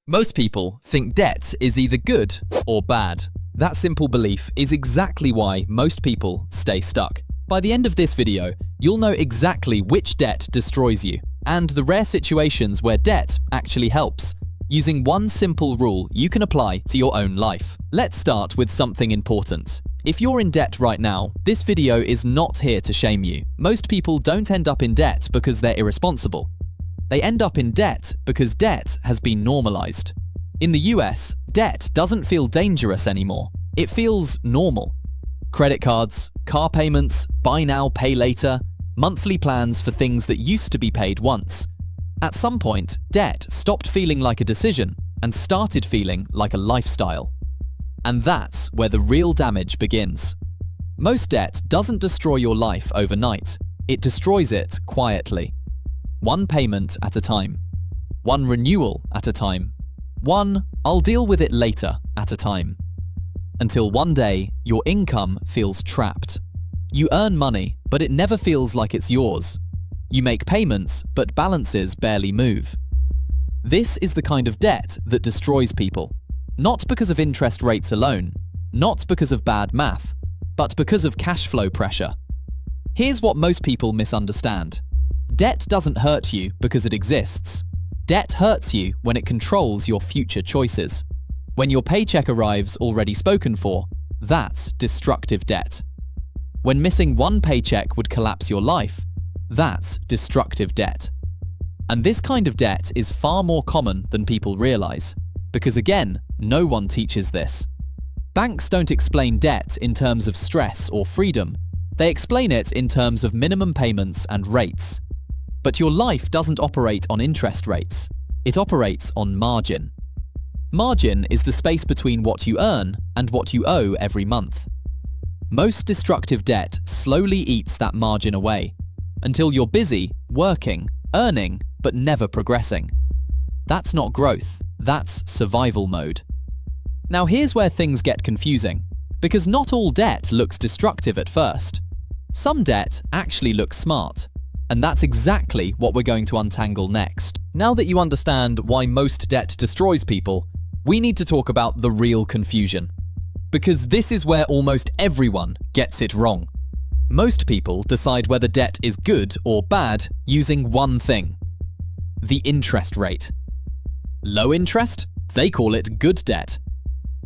Most people think debt is either good or bad. That simple belief is exactly why most people stay stuck. By the end of this video, you'll know exactly which debt destroys you and the rare situations where debt actually helps. Using one simple rule you can apply to your own life. Let's start with something important. If you're in debt right now, this video is not here to shame you. Most people don't end up in debt because they're irresponsible. They end up in debt because debt has been normalized. In the US, debt doesn't feel dangerous anymore. It feels normal. Credit cards, car payments, buy now, pay later, monthly plans for things that used to be paid once. At some point, debt stopped feeling like a decision and started feeling like a lifestyle. And that's where the real damage begins. Most debt doesn't destroy your life overnight. It destroys it quietly. One payment at a time. One renewal at a time. One "I'll deal with it later" at a time. Until one day, your income feels trapped. You earn money, but it never feels like it's yours. You make payments, but balances barely move. This is the kind of debt that destroys people. Not because of interest rates alone, not because of bad math, but because of cash flow pressure. Here's what most people misunderstand. Debt doesn't hurt you because it exists. Debt hurts you when it controls your future choices. When your paycheck arrives already spoken for, that's destructive debt. When missing one paycheck would collapse your life, that's destructive debt. And this kind of debt is far more common than people realize. Because again, no one teaches this. Banks don't explain debt in terms of stress or freedom. They explain it in terms of minimum payments and rates. But your life doesn't operate on interest rates. It operates on margin. Margin is the space between what you earn and what you owe every month. Most destructive debt slowly eats that margin away, until you're busy, working, earning, but never progressing. That's not growth, that's survival mode. Now here's where things get confusing, because not all debt looks destructive at first. Some debt actually looks smart. And that's exactly what we're going to untangle next. Now that you understand why most debt destroys people, we need to talk about the real confusion. Because this is where almost everyone gets it wrong. Most people decide whether debt is good or bad using one thing: the interest rate. Low interest? They call it good debt.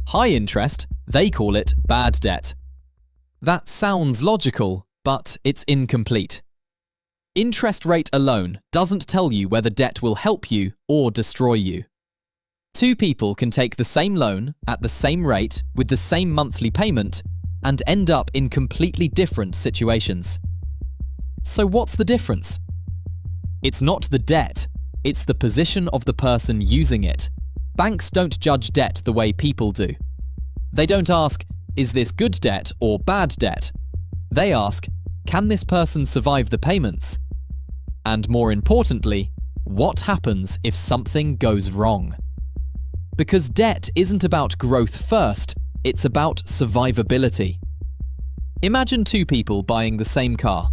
High interest? They call it bad debt. That sounds logical, but it's incomplete. Interest rate alone doesn't tell you whether debt will help you or destroy you. Two people can take the same loan at the same rate with the same monthly payment and end up in completely different situations. So what's the difference? It's not the debt, it's the position of the person using it. Banks don't judge debt the way people do. They don't ask, is this good debt or bad debt? They ask, can this person survive the payments? And more importantly, what happens if something goes wrong? Because debt isn't about growth first, it's about survivability. Imagine two people buying the same car.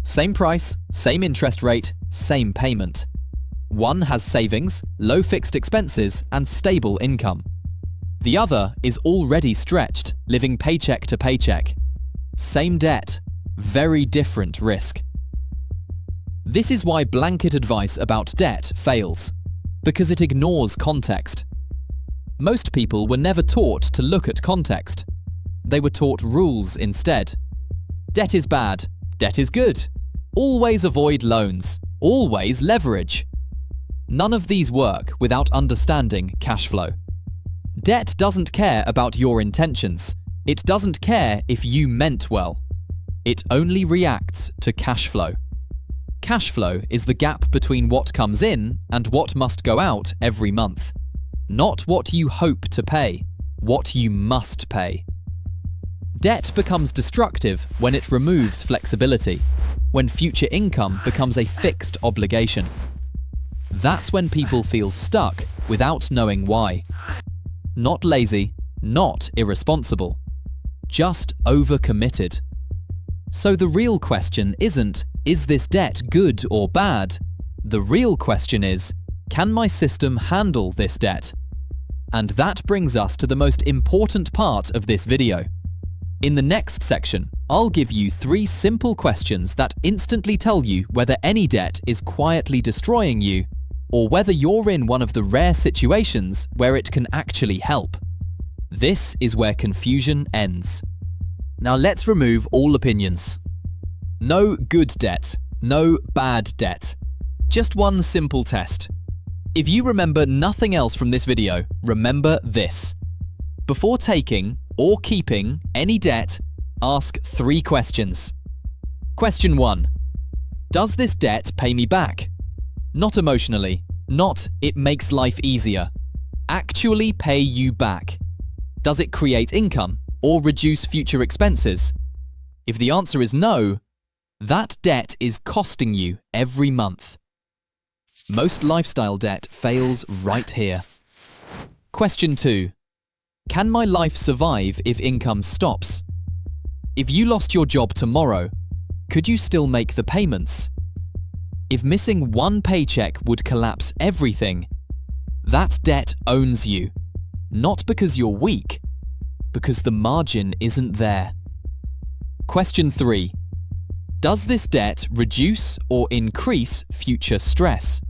Same price, same interest rate, same payment. One has savings, low fixed expenses, and stable income. The other is already stretched, living paycheck to paycheck. Same debt, very different risk. This is why blanket advice about debt fails, because it ignores context. Most people were never taught to look at context. They were taught rules instead. Debt is bad, debt is good. Always avoid loans, always leverage. None of these work without understanding cash flow. Debt doesn't care about your intentions. It doesn't care if you meant well. It only reacts to cash flow. Cash flow is the gap between what comes in and what must go out every month. Not what you hope to pay, what you must pay. Debt becomes destructive when it removes flexibility, when future income becomes a fixed obligation. That's when people feel stuck without knowing why. Not lazy, not irresponsible, just overcommitted. So the real question isn't, is this debt good or bad? The real question is, can my system handle this debt? And that brings us to the most important part of this video. In the next section, I'll give you 3 simple questions that instantly tell you whether any debt is quietly destroying you or whether you're in one of the rare situations where it can actually help. This is where confusion ends. Now let's remove all opinions. No good debt, no bad debt. Just one simple test. If you remember nothing else from this video, remember this. Before taking or keeping any debt, ask 3 questions. Question 1. Does this debt pay me back? Not emotionally, not it makes life easier. Actually pay you back. Does it create income or reduce future expenses? If the answer is no, that debt is costing you every month. Most lifestyle debt fails right here. Question 2. Can my life survive if income stops? If you lost your job tomorrow, could you still make the payments? If missing one paycheck would collapse everything, that debt owns you. Not because you're weak, because the margin isn't there. Question 3. Does this debt reduce or increase future stress?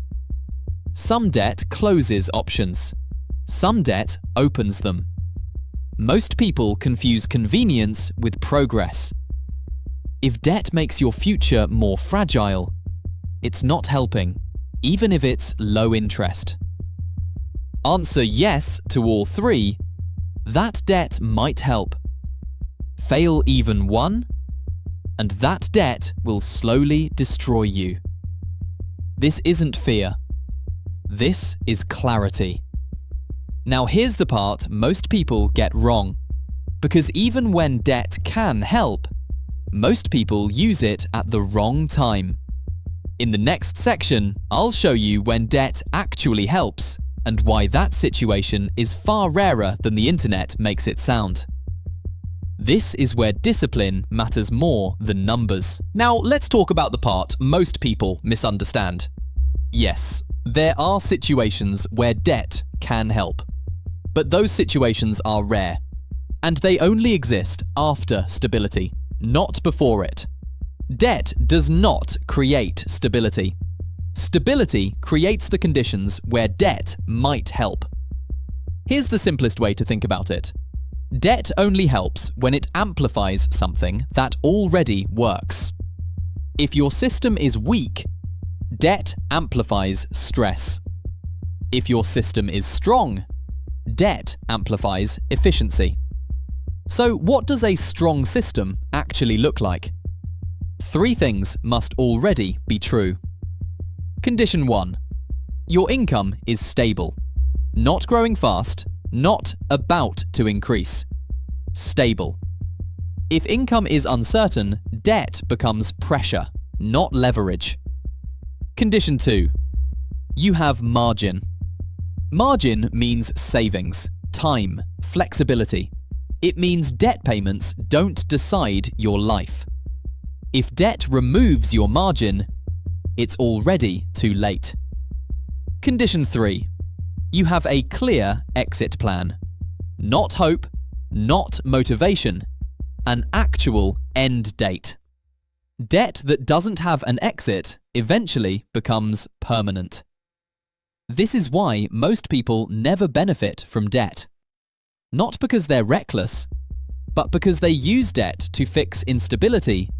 Some debt closes options. Some debt opens them. Most people confuse convenience with progress. If debt makes your future more fragile, it's not helping, even if it's low interest. Answer yes to all 3. That debt might help. Fail even one, and that debt will slowly destroy you. This isn't fear. This is clarity. Now here's the part most people get wrong. Because even when debt can help, most people use it at the wrong time. In the next section, I'll show you when debt actually helps and why that situation is far rarer than the internet makes it sound. This is where discipline matters more than numbers. Now let's talk about the part most people misunderstand. Yes, there are situations where debt can help. But those situations are rare, and they only exist after stability, not before it. Debt does not create stability. Stability creates the conditions where debt might help. Here's the simplest way to think about it. Debt only helps when it amplifies something that already works. If your system is weak, debt amplifies stress. If your system is strong, debt amplifies efficiency. So what does a strong system actually look like? 3 things must already be true. Condition 1. Your income is stable. Not growing fast, not about to increase. Stable. If income is uncertain, debt becomes pressure, not leverage. Condition 2. You have margin. Margin means savings, time, flexibility. It means debt payments don't decide your life. If debt removes your margin, it's already too late. Condition 3. You have a clear exit plan. Not hope, not motivation, an actual end date. Debt that doesn't have an exit eventually becomes permanent. This is why most people never benefit from debt. Not because they're reckless, but because they use debt to fix instability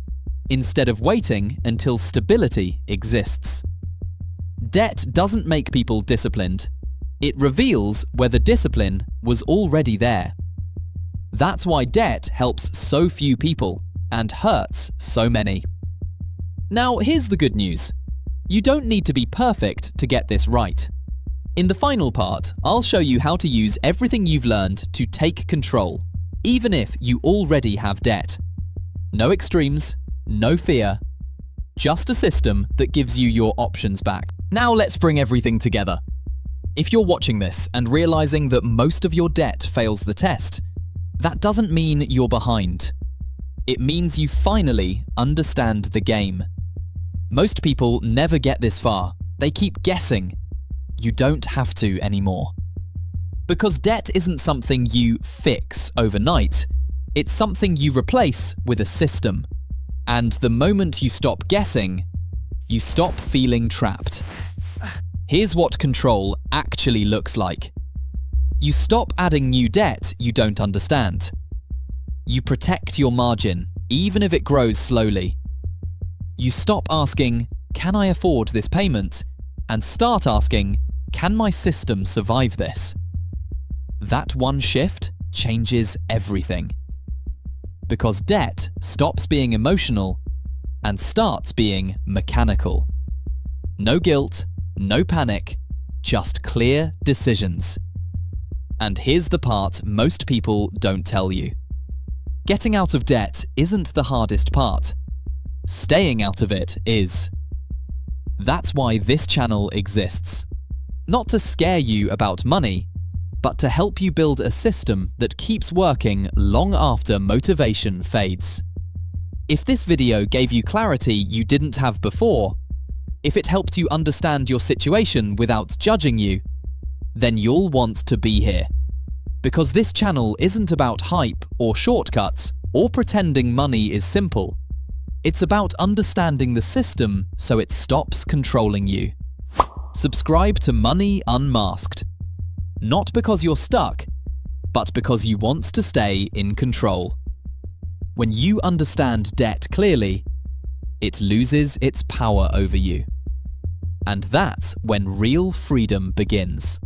instead of waiting until stability exists. Debt doesn't make people disciplined. It reveals whether discipline was already there. That's why debt helps so few people and hurts so many. Now here's the good news. You don't need to be perfect to get this right. In the final part, I'll show you how to use everything you've learned to take control, even if you already have debt. No extremes, no fear, just a system that gives you your options back. Now let's bring everything together. If you're watching this and realizing that most of your debt fails the test, that doesn't mean you're behind. It means you finally understand the game. Most people never get this far. They keep guessing. You don't have to anymore. Because debt isn't something you fix overnight. It's something you replace with a system. And the moment you stop guessing, you stop feeling trapped. Here's what control actually looks like. You stop adding new debt you don't understand. You protect your margin, even if it grows slowly. You stop asking, "Can I afford this payment?" and start asking, "Can my system survive this?" That one shift changes everything. Because debt stops being emotional and starts being mechanical. No guilt, no panic, just clear decisions. And here's the part most people don't tell you. Getting out of debt isn't the hardest part. Staying out of it is. That's why this channel exists. Not to scare you about money, but to help you build a system that keeps working long after motivation fades. If this video gave you clarity you didn't have before, if it helped you understand your situation without judging you, then you'll want to be here. Because this channel isn't about hype or shortcuts or pretending money is simple. It's about understanding the system so it stops controlling you. Subscribe to Money Unmasked. Not because you're stuck, but because you want to stay in control. When you understand debt clearly, it loses its power over you. And that's when real freedom begins.